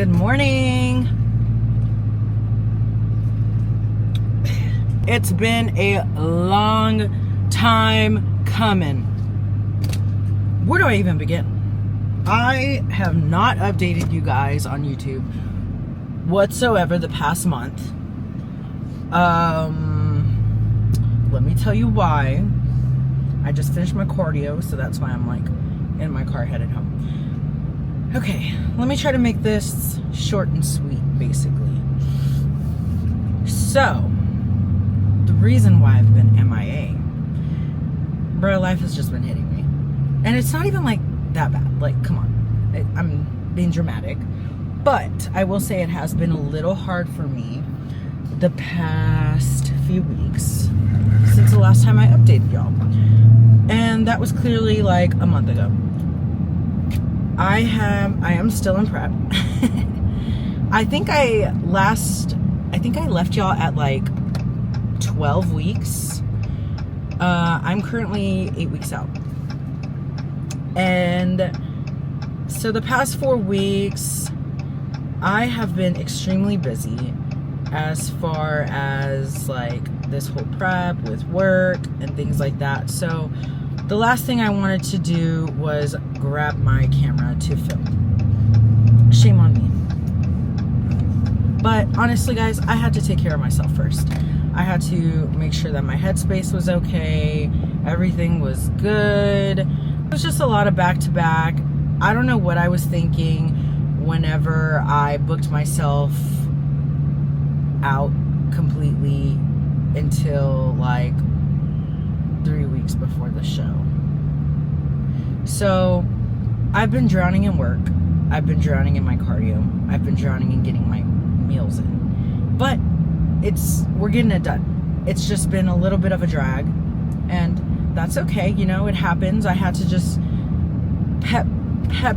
Good morning. It's been a long time coming. Where do I even begin? I have not updated you guys on YouTube whatsoever the past month. Let me tell you why. I just finished my cardio, so that's why I'm like in my car headed home. Okay, let me try to make this short and sweet, basically. So, the reason why I've been MIA, bro, life has just been hitting me. And it's not even like that bad. Like, come on. I'm being dramatic. But I will say it has been a little hard for me the past few weeks since the last time I updated y'all. And that was clearly like a month ago. I am still in prep. I think I left y'all at like 12 weeks. I'm currently 8 weeks out. And so the past 4 weeks, I have been extremely busy as far as like this whole prep with work and things like that. So the last thing I wanted to do was grab my camera to film. Shame on me. But honestly, guys, I had to take care of myself first. I had to make sure that my headspace was okay. Everything was good. It was just a lot of back-to-back. I don't know what I was thinking whenever I booked myself out completely until like 3 weeks before the show. So I've been drowning in work. I've been drowning in my cardio. I've been drowning in getting my meals in. But we're getting it done. It's just been a little bit of a drag, and that's okay. You know, it happens. I had to just pep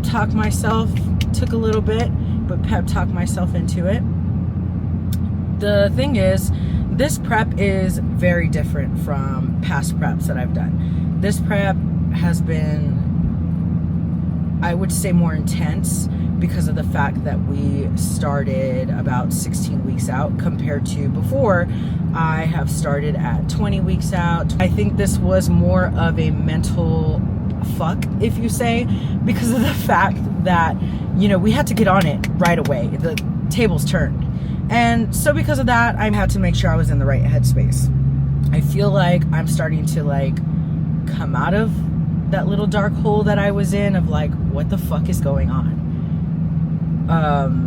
talk myself. Took a little bit, but pep talk myself into it. The thing is, this prep is very different from past preps that I've done. This prep has been, I would say, more intense because of the fact that we started about 16 weeks out compared to before. I have started at 20 weeks out. I think this was more of a mental fuck, if you say, because of the fact that, you know, we had to get on it right away. The tables turned. And so because of that, I had to make sure I was in the right headspace. I feel like I'm starting to like come out of that little dark hole that I was in of like, what the fuck is going on?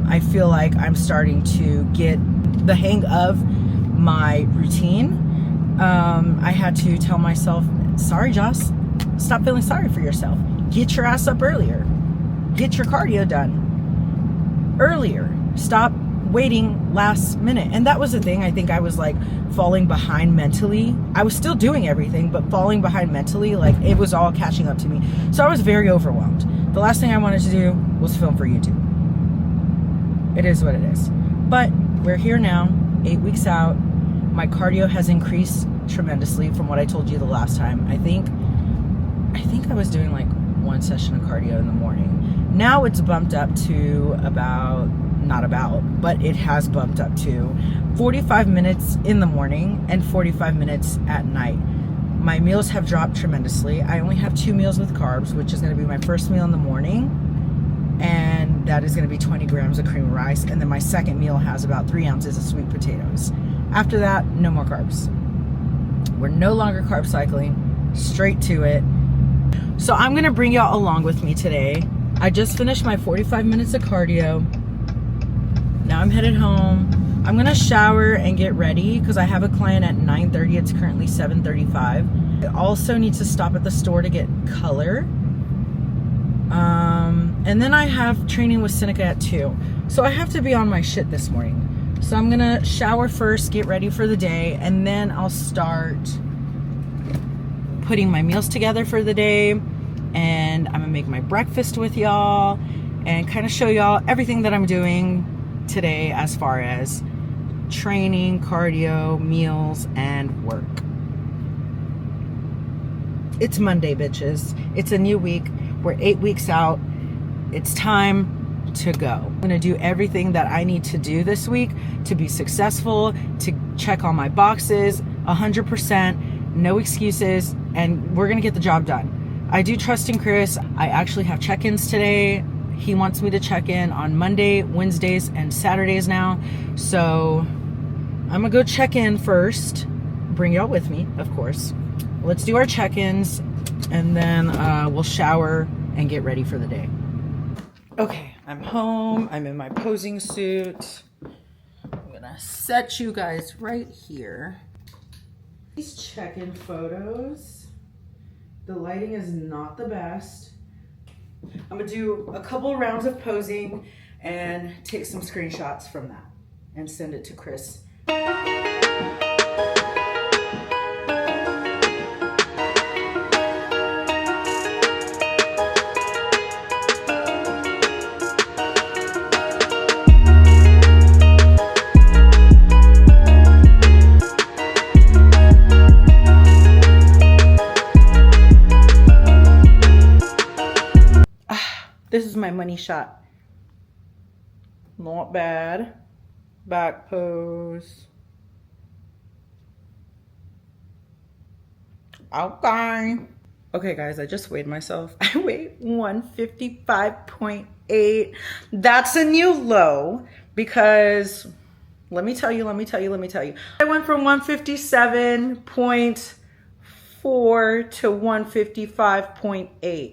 I feel like I'm starting to get the hang of my routine. I had to tell myself, sorry, Joss, stop feeling sorry for yourself. Get your ass up earlier. Get your cardio done earlier. Stop waiting last minute. And that was the thing. I think I was like falling behind mentally. I was still doing everything, but falling behind mentally, like it was all catching up to me. So I was very overwhelmed. The last thing I wanted to do was film for YouTube. It is what it is. But we're here now, 8 weeks out. My cardio has increased tremendously from what I told you the last time. I think I was doing like one session of cardio in the morning. Now it's bumped up to but it has bumped up to 45 minutes in the morning and 45 minutes at night. My meals have dropped tremendously. I only have 2 meals with carbs, which is going to be my first meal in the morning, and that is going to be 20 grams of cream of rice, and then my second meal has about 3 ounces of sweet potatoes. After that, no more carbs. We're no longer carb cycling, straight to it. So I'm going to bring y'all along with me today. I just finished my 45 minutes of cardio. Now I'm headed home. I'm going to shower and get ready because I have a client at 9:30. It's currently 7:35. I also need to stop at the store to get color. And then I have training with Seneca at 2. So I have to be on my shit this morning. So I'm going to shower first, get ready for the day, and then I'll start putting my meals together for the day. And I'm going to make my breakfast with y'all and kind of show y'all everything that I'm doing today as far as training, cardio, meals, and work. It's Monday, bitches. It's a new week. We're 8 weeks out. It's time to go. I'm gonna do everything that I need to do this week to be successful, to check all my boxes, 100%, no excuses, and we're gonna get the job done. I do trust in Chris. I actually have check-ins today. He wants me to check in on Monday, Wednesdays, and Saturdays now. So I'm gonna go check in first. Bring y'all with me, of course. Let's do our check-ins, and then we'll shower and get ready for the day. Okay, I'm home. I'm in my posing suit. I'm gonna set you guys right here. These check-in photos. The lighting is not the best. I'm gonna do a couple rounds of posing and take some screenshots from that and send it to Chris. This is my money shot. Not bad. Back pose. Okay. Okay, guys, I just weighed myself. I weigh 155.8. That's a new low because let me tell you. I went from 157.4 to 155.8.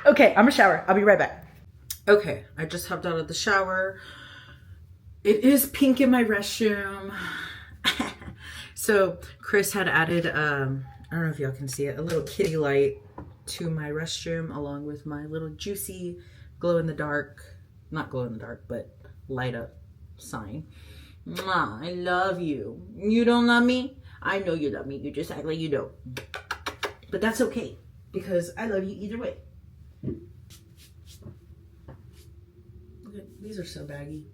Okay, I'm gonna shower. I'll be right back. Okay, I just hopped out of the shower. It is pink in my restroom. So Chris had added, I don't know if y'all can see it, a little kitty light to my restroom along with my little juicy glow in the dark, not glow in the dark, but light up sign. Mwah, I love you. You don't love me? I know you love me. You just act like you don't. But that's okay because I love you either way. Okay, these are so baggy.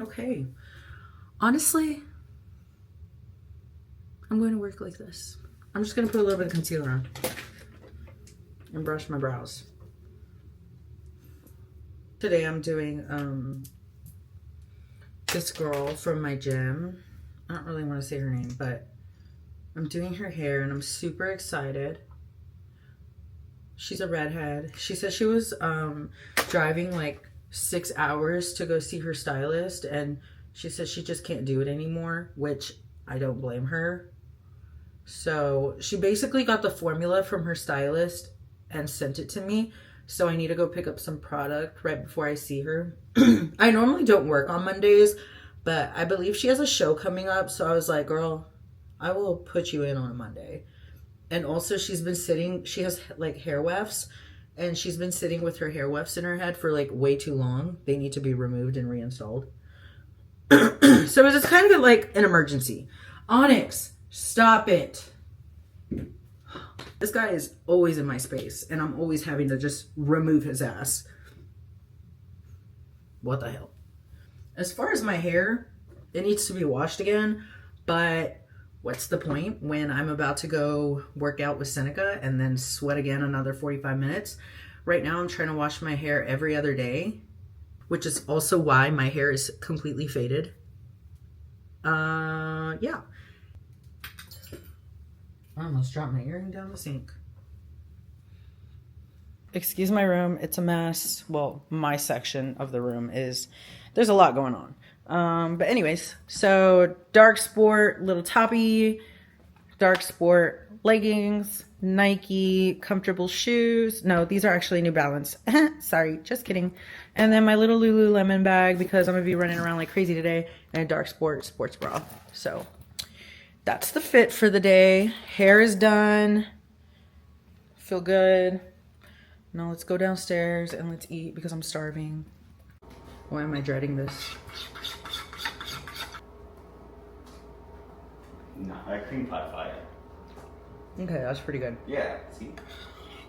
Okay. Honestly, I'm going to work like this. I'm just going to put a little bit of concealer on and brush my brows. Today I'm doing this girl from my gym. I don't really want to say her name, but I'm doing her hair and I'm super excited. She's a redhead. She said she was driving like 6 hours to go see her stylist, and she says she just can't do it anymore, which I don't blame her. So she basically got the formula from her stylist and sent it to me. So I need to go pick up some product right before I see her. I normally don't work on Mondays, but I believe she has a show coming up. So I was like, girl, I will put you in on a Monday. And also she's been sitting, she has like hair wefts, and she's been sitting with her hair wefts in her head for like way too long. They need to be removed and reinstalled. So it's kind of like an emergency. Onyx, stop it. This guy is always in my space and I'm always having to just remove his ass. What the hell? As far as my hair, it needs to be washed again, but what's the point when I'm about to go work out with Seneca and then sweat again another 45 minutes? Right now I'm trying to wash my hair every other day, which is also why my hair is completely faded. Yeah. I almost dropped my earring down the sink. Excuse my room. It's a mess. Well, my section of the room is, there's a lot going on. But anyways, so dark sport, little toppy, dark sport leggings, Nike comfortable shoes. No, these are actually New Balance. Sorry, just kidding. And then my little Lululemon bag because I'm gonna be running around like crazy today, and a dark sport sports bra. So that's the fit for the day. Hair is done. Feel good. Now let's go downstairs and let's eat because I'm starving. Why am I dreading this? No, I cream pot fire. Okay, that's pretty good. Yeah, see?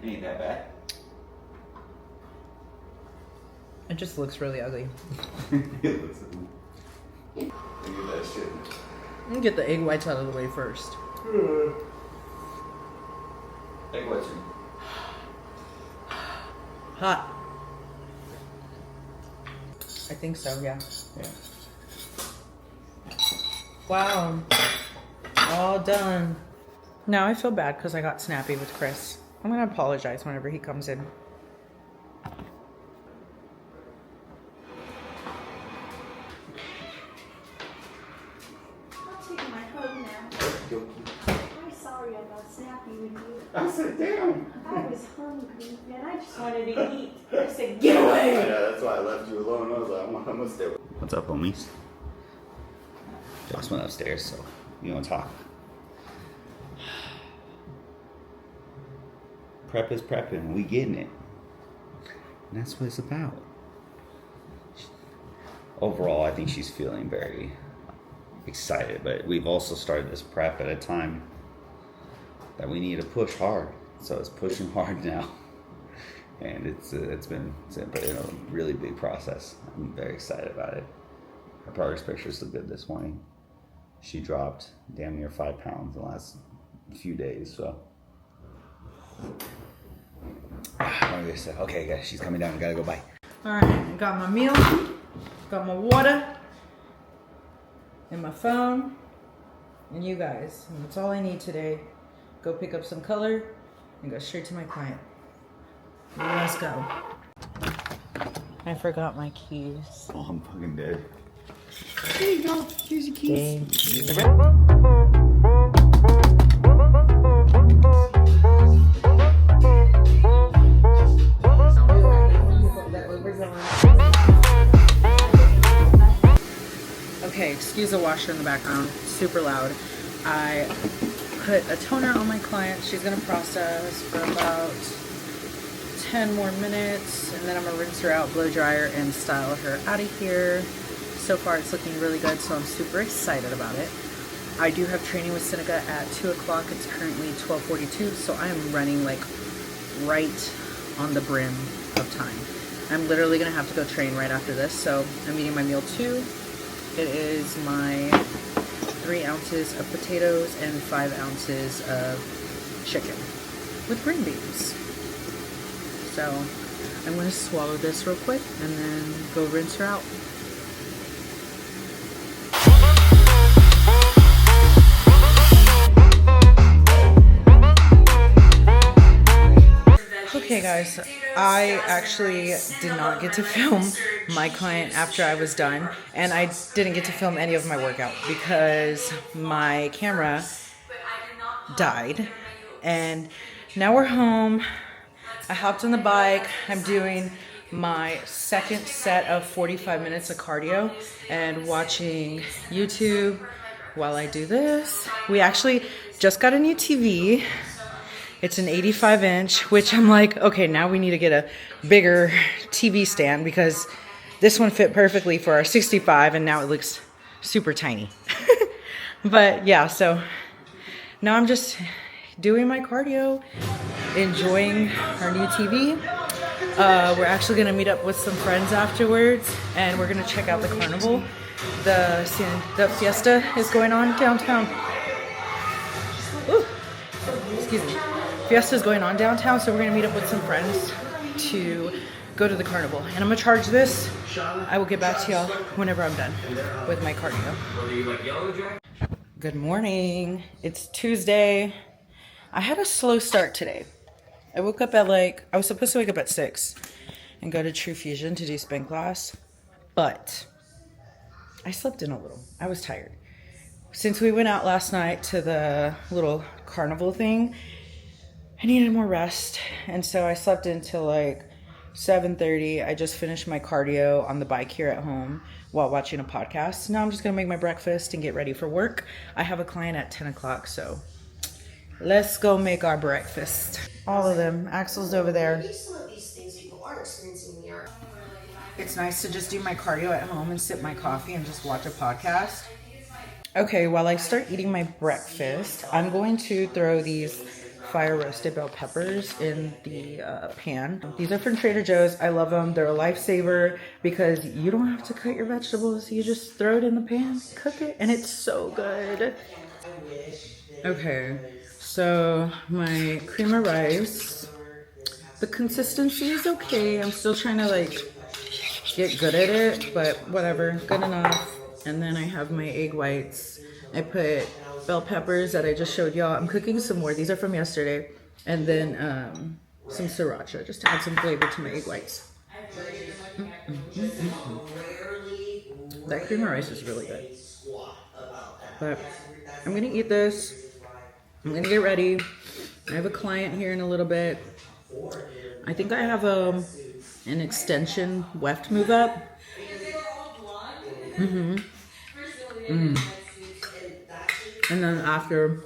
It ain't that bad. It just looks really ugly. It looks ugly. Look at that shit. Let me get the egg whites out of the way first. Like what's Hot. I think so, yeah. Yeah. Wow. All done. Now I feel bad because I got snappy with Chris. I'm going to apologize whenever he comes in. I'll take my hug now. I'm sorry I got snappy with you. I said, damn. I was hungry and I just wanted to eat. I said, get away! Yeah, that's why I left you alone. I was like, I'm gonna stay. What's up, homies? Josh went upstairs, so you want to talk? Prep is prepping. We getting it. And that's what it's about. Overall, I think she's feeling very excited, but we've also started this prep at a time that we need to push hard. So it's pushing hard now, and it's been a really big process. I'm very excited about it. Her progress pictures look good this morning. She dropped damn near 5 pounds in the last few days. So, okay, guys, she's coming down. We gotta go. Bye. All right, I got my meal, got my water, and my phone, and you guys. And that's all I need today. Go pick up some color and go straight to my client. Let's go. I forgot my keys. Oh, I'm fucking dead. Here you go. Here's your keys. Thank Okay, excuse the washer in the background. Super loud. I put a toner on my client. She's gonna process for about 10 more minutes, and then I'm gonna rinse her out, blow dryer, and style her out of here. So far it's looking really good, so I'm super excited about it. I do have training with Seneca at 2 o'clock. It's currently 12:42, so I am running like right on the brim of time. I'm literally gonna have to go train right after this, so I'm eating my meal too. It is my 3 ounces of potatoes and 5 ounces of chicken with green beans. So I'm going to swallow this real quick and then go rinse her out. Okay guys, I actually did not get to film my client after I was done, and I didn't get to film any of my workout because my camera died. And now we're home. I hopped on the bike. I'm doing my second set of 45 minutes of cardio and watching YouTube while I do this. We actually just got a new TV. It's an 85-inch, which I'm like, okay, now we need to get a bigger TV stand because this one fit perfectly for our 65 and now it looks super tiny. But yeah, so now I'm just doing my cardio, enjoying our new TV. We're actually gonna meet up with some friends afterwards and we're gonna check out the carnival. The fiesta is going on downtown. Ooh, excuse me. Fiesta is going on downtown, so we're gonna meet up with some friends to go to the carnival. And I'm gonna charge this. I will get back to y'all whenever I'm done with my cardio. Good morning. It's Tuesday. I had a slow start today. I woke up at I was supposed to wake up at 6 and go to True Fusion to do spin class, but I slept in a little. I was tired. Since we went out last night to the little carnival thing, I needed more rest, and so I slept until 7:30. I just finished my cardio on the bike here at home while watching a podcast. Now I'm just gonna make my breakfast and get ready for work. I have a client at 10 o'clock, so let's go make our breakfast. All of them. Axel's over there. It's nice to just do my cardio at home and sip my coffee and just watch a podcast. Okay, while I start eating my breakfast, I'm going to throw these fire roasted bell peppers in the pan. These are from Trader Joe's. I love them. They're a lifesaver because you don't have to cut your vegetables. You just throw it in the pan, cook it, and it's so good. Okay, So my cream of rice, the consistency is okay. I'm still trying to like get good at it, but whatever, good enough. And then I have my egg whites. I put bell peppers that I just showed y'all. I'm cooking some more. These are from yesterday. And then some sriracha, just to add some flavor to my egg whites. That cream of rice is really good. But I'm gonna eat this. I'm gonna get ready. I have a client here in a little bit. I think I have an extension weft move up. And then after,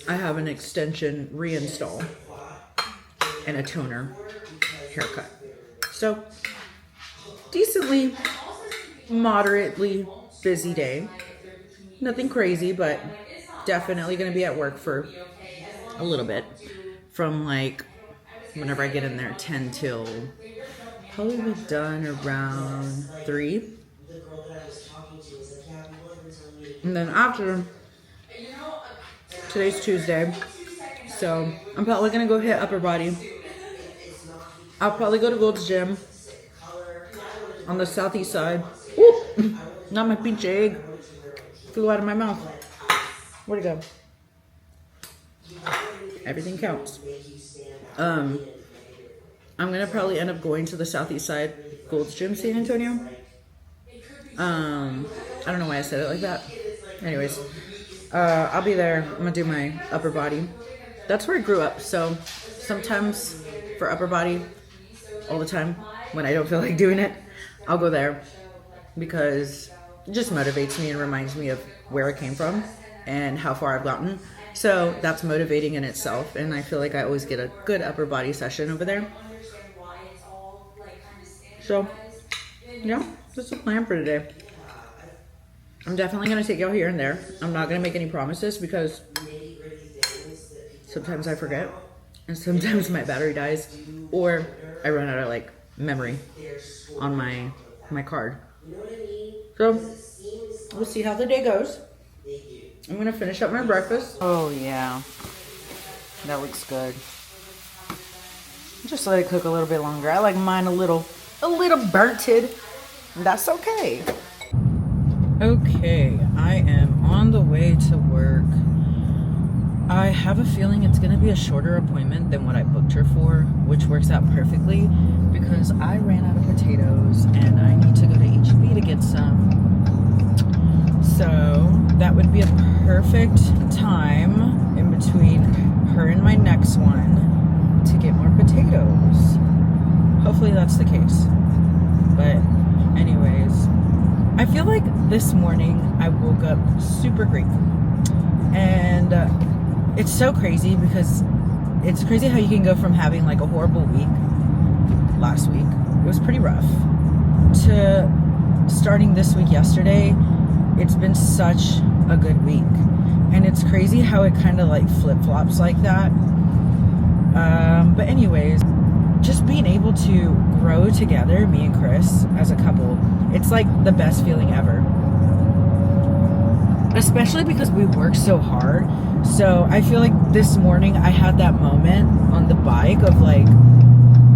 I have an extension reinstall and a toner haircut. So, decently, moderately busy day. Nothing crazy, but definitely going to be at work for a little bit. From like, whenever I get in there, 10 till, probably be done around 3. And then after, today's Tuesday, so I'm probably going to go hit upper body. I'll probably go to Gold's Gym on the southeast side. Ooh, not my pinche egg. Flew out of my mouth. Where'd it go? Everything counts. I'm gonna probably end up going to the southeast side Gold's Gym, San Antonio. I don't know why I said it like that. Anyways, I'll be there. I'm gonna do my upper body. That's where I grew up. So sometimes for upper body, all the time when I don't feel like doing it, I'll go there because it just motivates me and reminds me of where I came from and how far I've gotten. So that's motivating in itself, and I feel like I always get a good upper body session over there. So yeah, that's the plan for today. I'm definitely going to take y'all here and there. I'm not going to make any promises because sometimes I forget and sometimes my battery dies or I run out of like memory on my card. So we'll see how the day goes. I'm gonna finish up my breakfast. Oh yeah, that looks good. Just let it cook a little bit longer. I like mine a little burnt-ed. That's okay. Okay, I am on the way to work. I have a feeling it's gonna be a shorter appointment than what I booked her for, which works out perfectly because I ran out of potatoes and I need to go to HEB to get some. So that would be a perfect time in between her and my next one to get more potatoes. Hopefully that's the case. But anyways, I feel like this morning I woke up super grateful. And it's so crazy because it's crazy how you can go from having like a horrible week last week, it was pretty rough, to starting this week yesterday. It's been such a good week. And it's crazy how it kind of like flip-flops like that. But anyways, just being able to grow together, me and Chris, as a couple, it's like the best feeling ever. Especially because we work so hard. So I feel like this morning I had that moment on the bike of like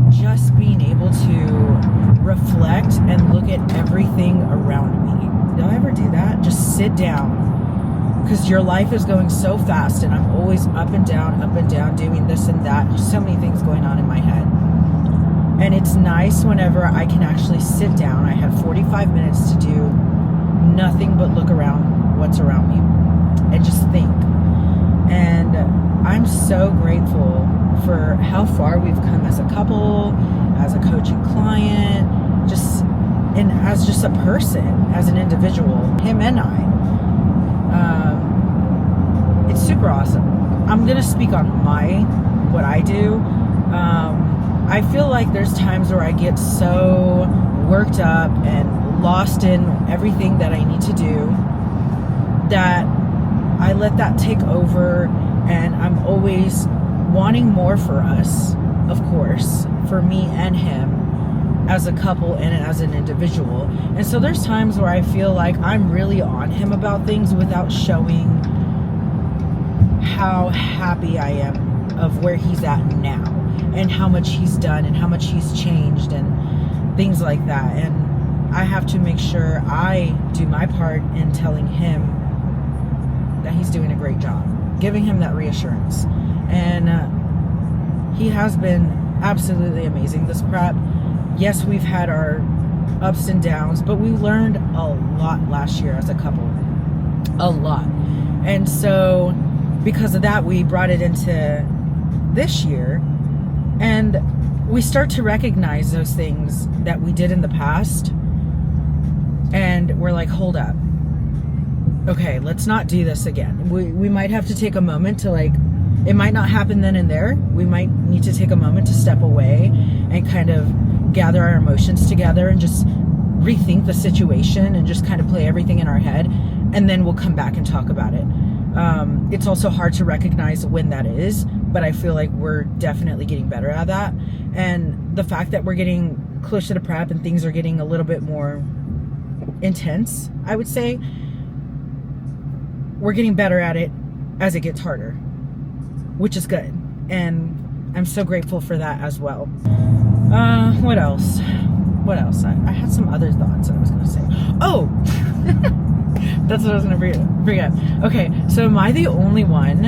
just being able to reflect and look at everything around me. Y'all ever do that? Just sit down, because your life is going so fast and I'm always up and down, doing this and that. Just so many things going on in my head. And it's nice whenever I can actually sit down. I have 45 minutes to do nothing but look around what's around me and just think. And I'm so grateful for how far we've come as a couple, as a coaching client, and as just a person, as an individual, him and I. It's super awesome. I'm gonna speak on what I do. I feel like there's times where I get so worked up and lost in everything that I need to do that I let that take over, and I'm always wanting more for us, of course, for me and him as a couple and as an individual. And so there's times where I feel like I'm really on him about things without showing how happy I am of where he's at now and how much he's done and how much he's changed and things like that. And I have to make sure I do my part in telling him that he's doing a great job, giving him that reassurance. And he has been absolutely amazing this prep. Yes, we've had our ups and downs, but we learned a lot last year as a couple. A lot. And so because of that, we brought it into this year, and we start to recognize those things that we did in the past, and we're like, hold up, okay, let's not do this again. We might have to take a moment to, like, it might not happen then and there. We might need to take a moment to step away and kind of gather our emotions together and just rethink the situation and just kind of play everything in our head, and then we'll come back and talk about it. It's also hard to recognize when that is, but I feel like we're definitely getting better at that. And the fact that we're getting closer to prep and things are getting a little bit more intense, I would say, we're getting better at it as it gets harder, which is good. And I'm so grateful for that as well. What else? I had some other thoughts that I was going to say. Oh, that's what I was going to bring up. Okay, so am I the only one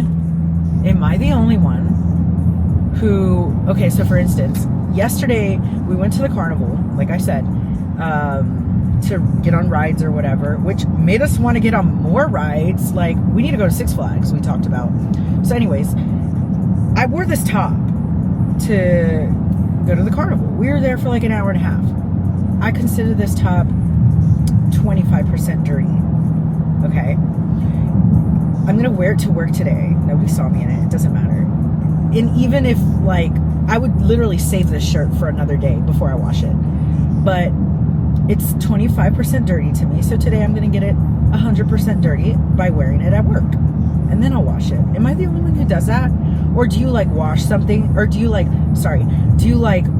who, okay, so for instance, yesterday we went to the carnival, like I said, to get on rides or whatever, which made us want to get on more rides. Like, we need to go to Six Flags, we talked about. So anyways, I wore this top to go to the carnival. We were there for like an hour and a half. I consider this top 25% dirty. Okay, I'm gonna wear it to work today. Nobody saw me in it. It doesn't matter. And even if, like, I would literally save this shirt for another day before I wash it, but it's 25% dirty to me. So today I'm gonna get it 100% dirty by wearing it at work, and then I'll wash it. Am I the only one who does that? Or do you, like, wash something, or do you like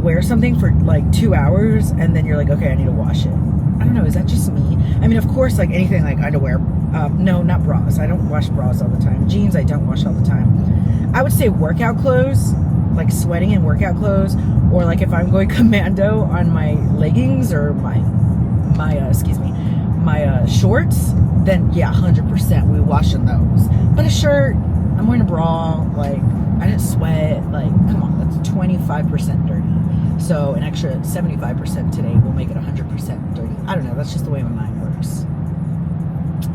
wear something for like 2 hours and then you're like, okay, I need to wash it? I don't know, is that just me? I mean, of course, like anything like underwear, no, not bras. I don't wash bras all the time. Jeans, I don't wash all the time. I would say workout clothes, like sweating in workout clothes, or like if I'm going commando on my leggings or my shorts, then yeah, 100% we washing those. But a shirt, I'm wearing a bra, like, I didn't sweat, like, come on, that's 25% dirty. So an extra 75% today will make it 100% dirty. I don't know, that's just the way my mind works.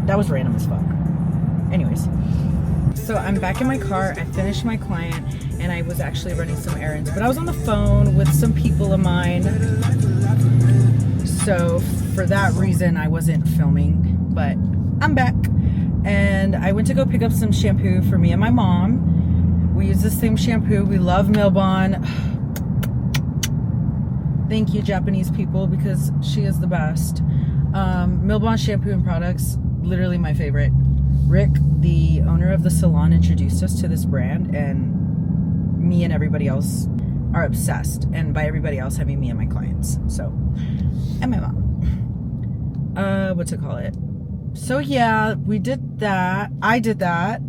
That was random as fuck. Anyways, so I'm back in my car. I finished my client, and I was actually running some errands, but I was on the phone with some people of mine. So for that reason, I wasn't filming, but I'm back. And I went to go pick up some shampoo for me and my mom. We use the same shampoo. We love Milbon. Thank you, Japanese people, because she is the best. Milbon shampoo and products, literally my favorite. Rick, the owner of the salon, introduced us to this brand, and me and everybody else are obsessed. And by everybody else, I mean me and my clients. So, and my mom. What's it call it? So yeah, we did that. I did that.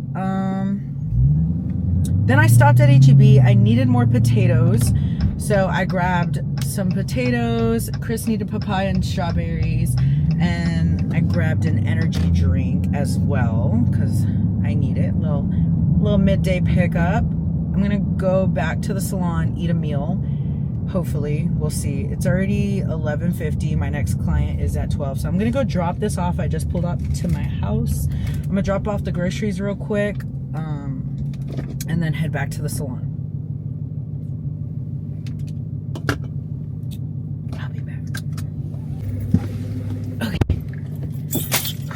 Then I stopped at H-E-B. I needed more potatoes, so I grabbed some potatoes. Chris needed papaya and strawberries, and I grabbed an energy drink as well because I need it. Little midday pickup. I'm gonna go back to the salon, eat a meal. Hopefully, we'll see. It's already 11:50. My next client is at 12, so I'm gonna go drop this off. I just pulled up to my house. I'm gonna drop off the groceries real quick, and then head back to the salon. I'll be back. Okay.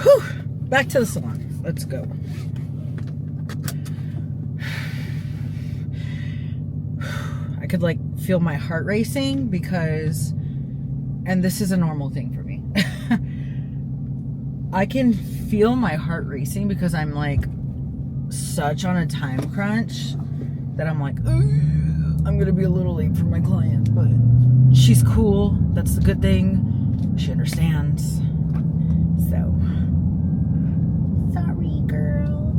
Whew. Back to the salon. Let's go. I could like feel my heart racing because, and this is a normal thing for me. I can feel my heart racing because I'm like such on a time crunch that I'm like, I'm gonna be a little late for my client, but she's cool. That's the good thing. She understands. So sorry, girl.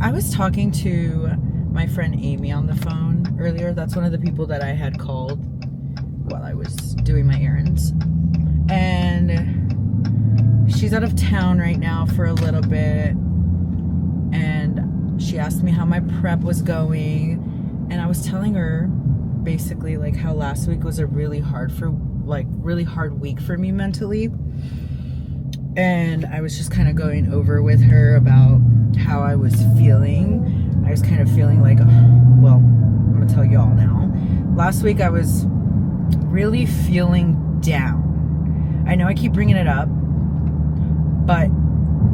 I was talking to my friend Amy on the phone earlier. That's one of the people that I had called while I was doing my errands. And she's out of town right now for a little bit. And she asked me how my prep was going. And I was telling her basically like how last week was a really hard week for me mentally. And I was just kind of going over with her about how I was feeling. I was kind of feeling like, well, I'm gonna tell y'all now. Last week I was really feeling down. I know I keep bringing it up, but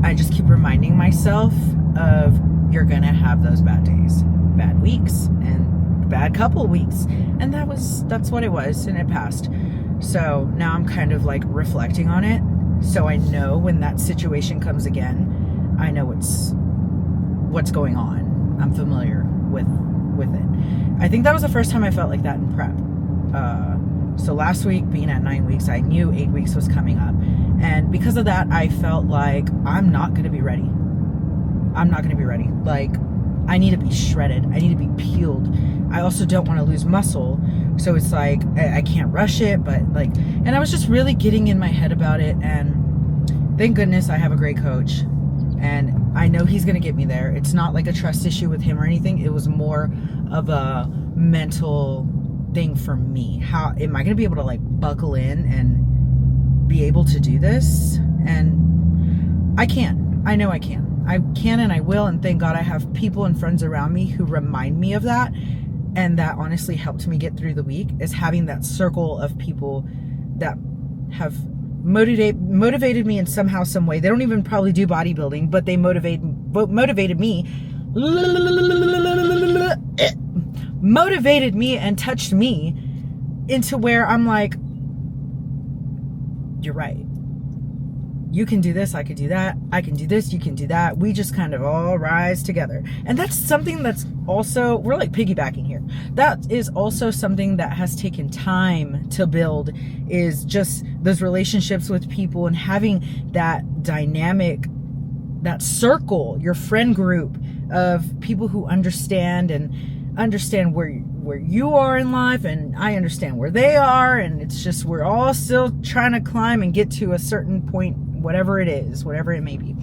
I just keep reminding myself of you're gonna have those bad days, bad weeks, and bad couple weeks. And that's what it was, and it passed. So now I'm kind of like reflecting on it. So I know when that situation comes again, I know what's going on. I'm familiar with it. I think that was the first time I felt like that in prep. So last week, being at 9 weeks, I knew 8 weeks was coming up. And because of that, I felt like I'm not going to be ready. I'm not going to be ready. Like, I need to be shredded. I need to be peeled. I also don't want to lose muscle. So it's like, I can't rush it, but like, and I was just really getting in my head about it. And thank goodness I have a great coach. And I know he's going to get me there. It's not like a trust issue with him or anything. It was more of a mental thing for me. How am I going to be able to like buckle in and be able to do this? And I can. I know I can. I can and I will. And thank God I have people and friends around me who remind me of that. And that honestly helped me get through the week, is having that circle of people that have motivated me in somehow, some way. They don't even probably do bodybuilding, but they motivated me and touched me into where I'm like, you're right. You can do this, I can do that. I can do this, you can do that. We just kind of all rise together. And that's something that's also, we're like piggybacking here. That is also something that has taken time to build, is just those relationships with people and having that dynamic, that circle, your friend group of people who understand where you are in life, and I understand where they are, and it's just we're all still trying to climb and get to a certain point, whatever it is, whatever it may be.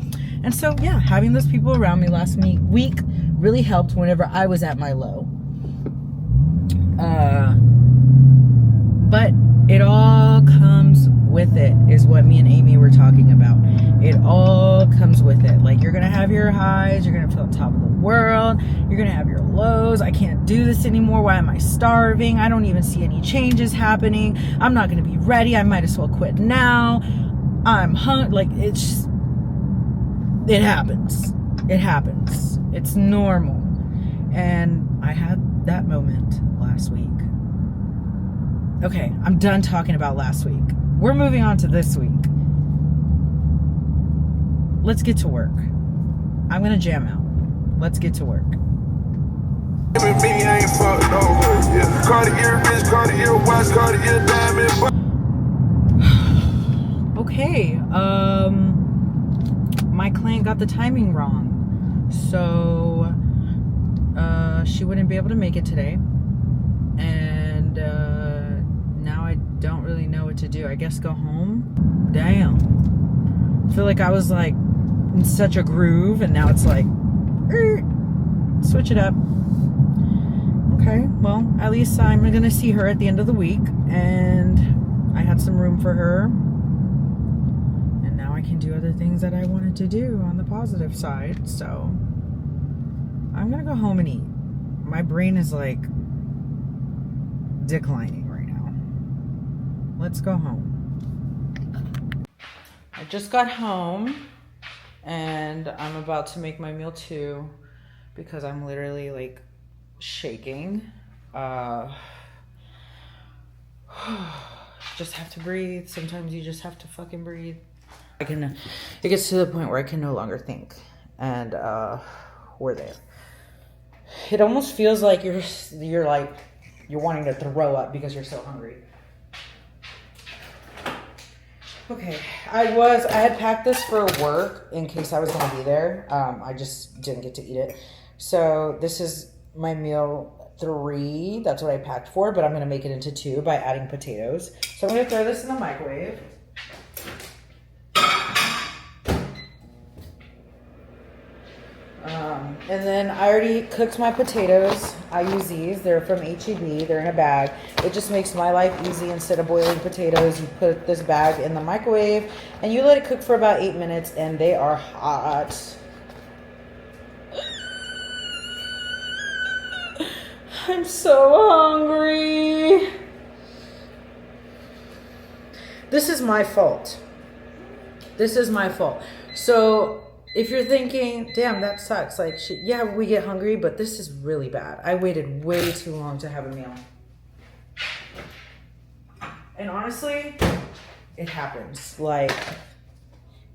And so yeah, having those people around me last week really helped whenever I was at my low. But it all comes with it, is what me and Amy were talking about. It all comes with it. Like, you're gonna have your highs, you're gonna feel on top of the world, you're gonna have your lows. I can't do this anymore. Why am I starving? I don't even see any changes happening. I'm not gonna be ready. I might as well quit now. I'm like, it happens. It happens. It's normal. And I had that moment last week. Okay, I'm done talking about last week. We're moving on to this week. Let's get to work. I'm gonna jam out. Let's get to work. Okay, my client got the timing wrong, so she wouldn't be able to make it today, and now I don't really know what to do. I guess go home. Damn, I feel like I was like in such a groove, and now it's like switch it up. Okay, well, at least I'm gonna see her at the end of the week, and I had some room for her. I can do other things that I wanted to do on the positive side. So I'm gonna go home and eat. My brain is like declining right now. Let's go home. I just got home and I'm about to make my meal too, because I'm literally like shaking. Just have to breathe. Sometimes you just have to fucking breathe. It gets to the point where I can no longer think, and we're there. It almost feels like you're wanting to throw up because you're so hungry. Okay, I had packed this for work in case I was gonna be there. I just didn't get to eat it. So this is my meal 3. That's what I packed for, but I'm gonna make it into 2 by adding potatoes. So I'm gonna throw this in the microwave. And then I already cooked my potatoes. I use these. They're from H-E-B. They're in a bag. It just makes my life easy. Instead of boiling potatoes, you put this bag in the microwave and you let it cook for about 8 minutes, and they are hot. I'm so hungry. This is my fault. This is my fault. So if you're thinking, damn, that sucks. Like, yeah, we get hungry, but this is really bad. I waited way too long to have a meal. And honestly, it happens. Like,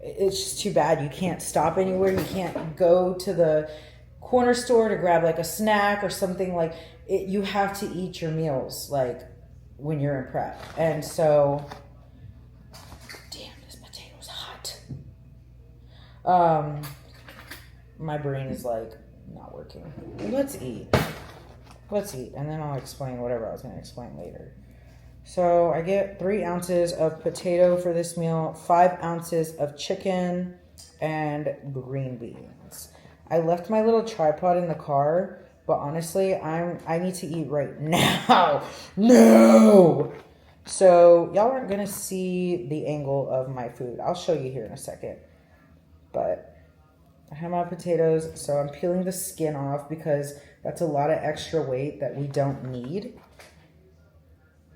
it's just too bad. You can't stop anywhere. You can't go to the corner store to grab like a snack or something. Like, you have to eat your meals, like, when you're in prep. And so, damn, this potato's hot. My brain is like not working. Let's eat. And then I'll explain whatever I was going to explain later. So I get 3 ounces of potato for this meal, 5 ounces of chicken, and green beans. I left my little tripod in the car, but honestly, I need to eat right now. No! So y'all aren't going to see the angle of my food. I'll show you here in a second. But I have my potatoes, so I'm peeling the skin off because that's a lot of extra weight that we don't need.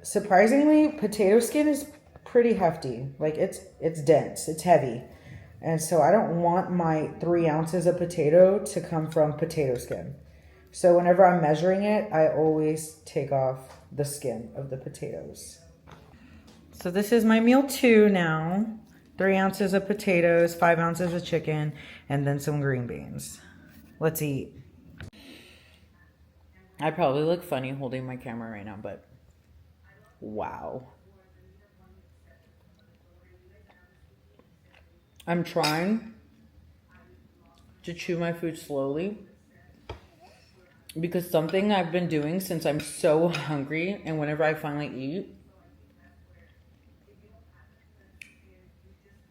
Surprisingly, potato skin is pretty hefty. Like, it's dense, it's heavy. And so I don't want my 3 ounces of potato to come from potato skin. So whenever I'm measuring it, I always take off the skin of the potatoes. So this is my meal 2 now. 3 ounces of potatoes, 5 ounces of chicken, and then some green beans. Let's eat. I probably look funny holding my camera right now, but wow. I'm trying to chew my food slowly because something I've been doing since I'm so hungry, and whenever I finally eat,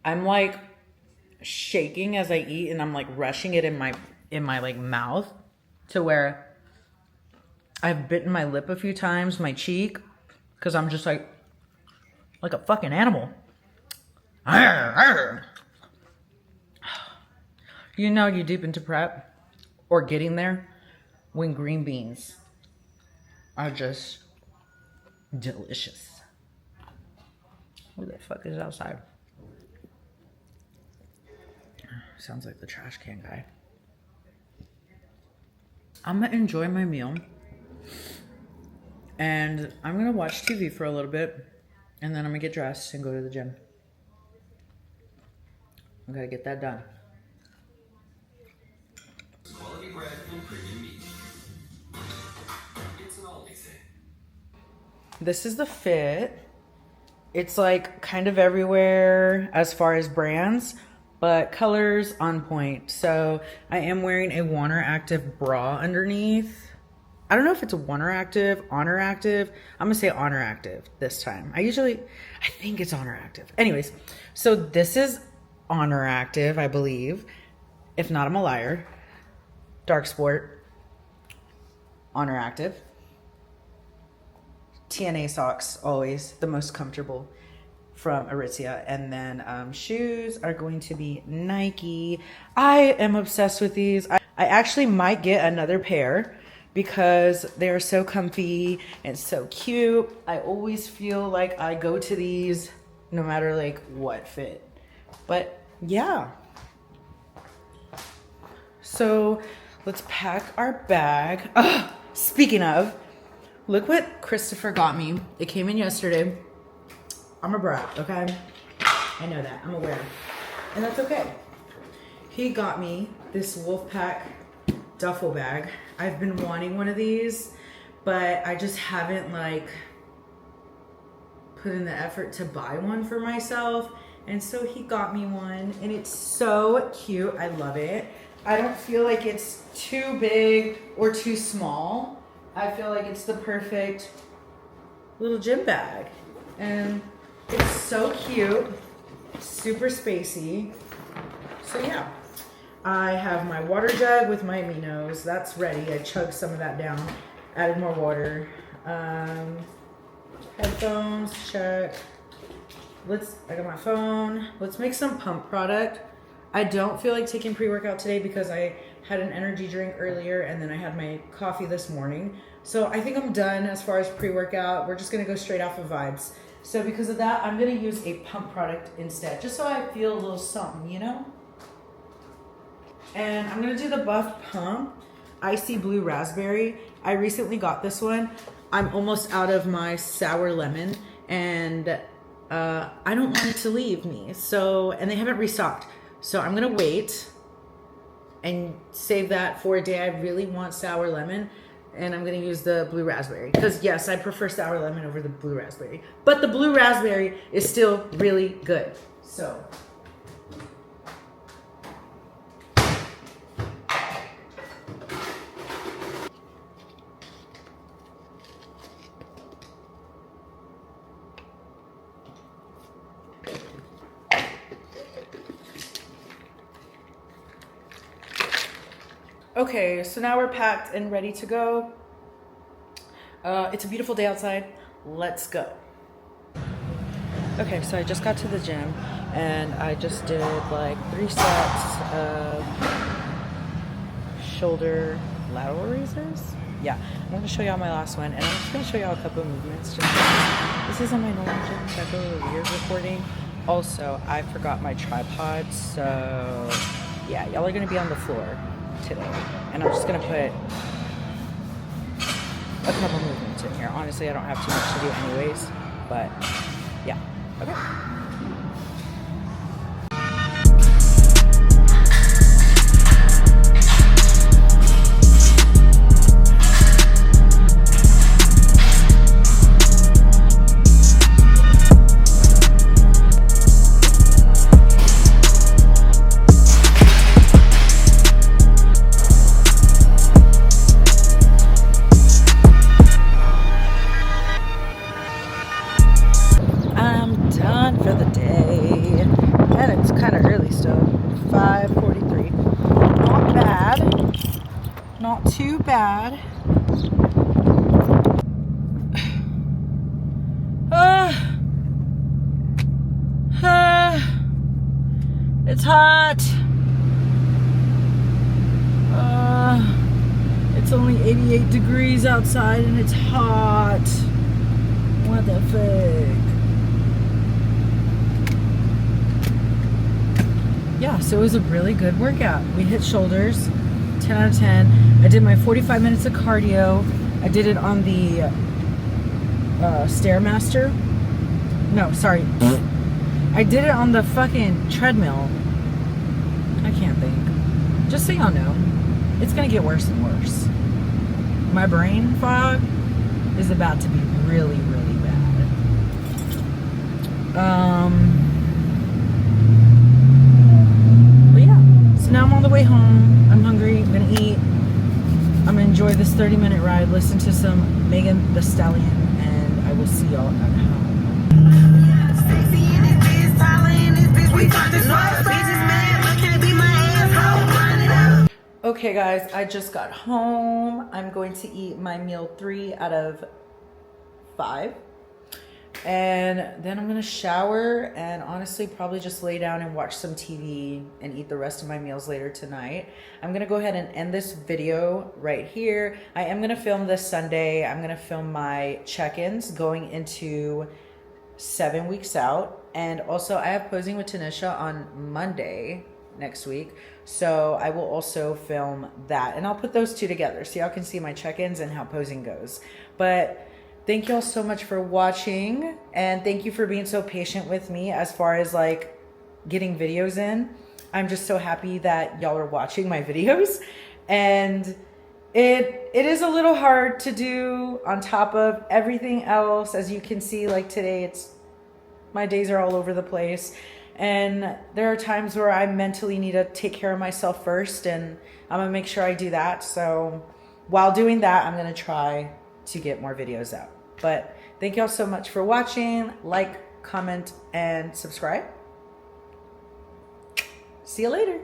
I'm like shaking as I eat, and I'm like rushing it in my like mouth to where I've bitten my lip a few times, my cheek, because I'm just like a fucking animal. You know, you deep into prep or getting there when green beans are just delicious. Who the fuck is outside? Sounds like the trash can guy. I'm gonna enjoy my meal and I'm gonna watch TV for a little bit, and then I'm gonna get dressed and go to the gym. I gotta get that done. Quality bread and premium meat. It's an Aldi thing. This is the fit. It's like kind of everywhere as far as brands, but colors on point. So I am wearing a Honor Active bra underneath. I don't know if it's a Honor Active, Honor Active. I'm gonna say Honor Active this time. I think it's Honor Active. Anyways, so this is Honor Active, I believe. If not, I'm a liar. Dark Sport, Honor Active. TNA socks, always the most comfortable from Aritzia. And then shoes are going to be Nike. I am obsessed with these. I actually might get another pair because they're so comfy and so cute. I always feel like I go to these no matter like what fit. But yeah. So let's pack our bag. Speaking of, look what Christopher got me. It came in yesterday. I'm a brat, okay? I know that. I'm aware. And that's okay. He got me this Wolfpack duffel bag. I've been wanting one of these, but I just haven't like put in the effort to buy one for myself. And so he got me one, and it's so cute. I love it. I don't feel like it's too big or too small. I feel like it's the perfect little gym bag. And it's so cute, super spacey. So yeah, I have my water jug with my aminos. That's ready. I chugged some of that down, added more water. Headphones, check. I got my phone. Let's make some pump product. I don't feel like taking pre-workout today because I had an energy drink earlier and then I had my coffee this morning. So I think I'm done as far as pre-workout. We're just gonna go straight off of vibes. So because of that, I'm gonna use a pump product instead, just so I feel a little something, you know? And I'm gonna do the Buff Pump Icy Blue Raspberry. I recently got this one. I'm almost out of my sour lemon, and I don't want it to leave me. So, and they haven't restocked. So I'm gonna wait and save that for a day I really want sour lemon. And I'm gonna use the blue raspberry. Because yes, I prefer sour lemon over the blue raspberry. But the blue raspberry is still really good. So. Okay, so now we're packed and ready to go. It's a beautiful day outside. Let's go. Okay, so I just got to the gym and I just did like 3 sets of shoulder lateral raises. Yeah, I'm gonna show y'all my last one, and I'm just gonna show y'all a couple of movements. This isn't my normal gym, so I feel a little weird recording. Also, I forgot my tripod, so yeah, y'all are gonna be on the floor today, and I'm just gonna put a couple movements in here. Honestly, I don't have too much to do anyways, but yeah, okay. Too bad. It's hot. It's only 88 degrees outside and it's hot. What the frick? Yeah, so it was a really good workout. We hit shoulders. 10 out of 10. I did my 45 minutes of cardio. I did it on the Stairmaster. No, sorry. I did it on the fucking treadmill. I can't think. Just so y'all know, it's gonna get worse and worse. My brain fog is about to be really, really bad. But yeah, so now I'm on the way home. I'm hungry, I'm gonna eat. I'm gonna enjoy this 30-minute ride, listen to some Megan Thee Stallion, and I will see y'all at home. Okay guys, I just got home. I'm going to eat my meal 3 out of 5. And then I'm gonna shower and honestly probably just lay down and watch some TV and eat the rest of my meals later tonight. I'm gonna go ahead and end this video right here. I am gonna film this Sunday. I'm gonna film my check-ins going into 7 weeks out. And also I have posing with Tanisha on Monday next week. So I will also film that and I'll put those 2 together so y'all can see my check-ins and how posing goes. But thank y'all so much for watching, and thank you for being so patient with me as far as like getting videos in. I'm just so happy that y'all are watching my videos, and it is a little hard to do on top of everything else. As you can see, like today, my days are all over the place, And there are times where I mentally need to take care of myself first, and I'm gonna make sure I do that. So while doing that, I'm gonna try to get more videos out. But thank y'all so much for watching. Like, comment, and subscribe. See you later.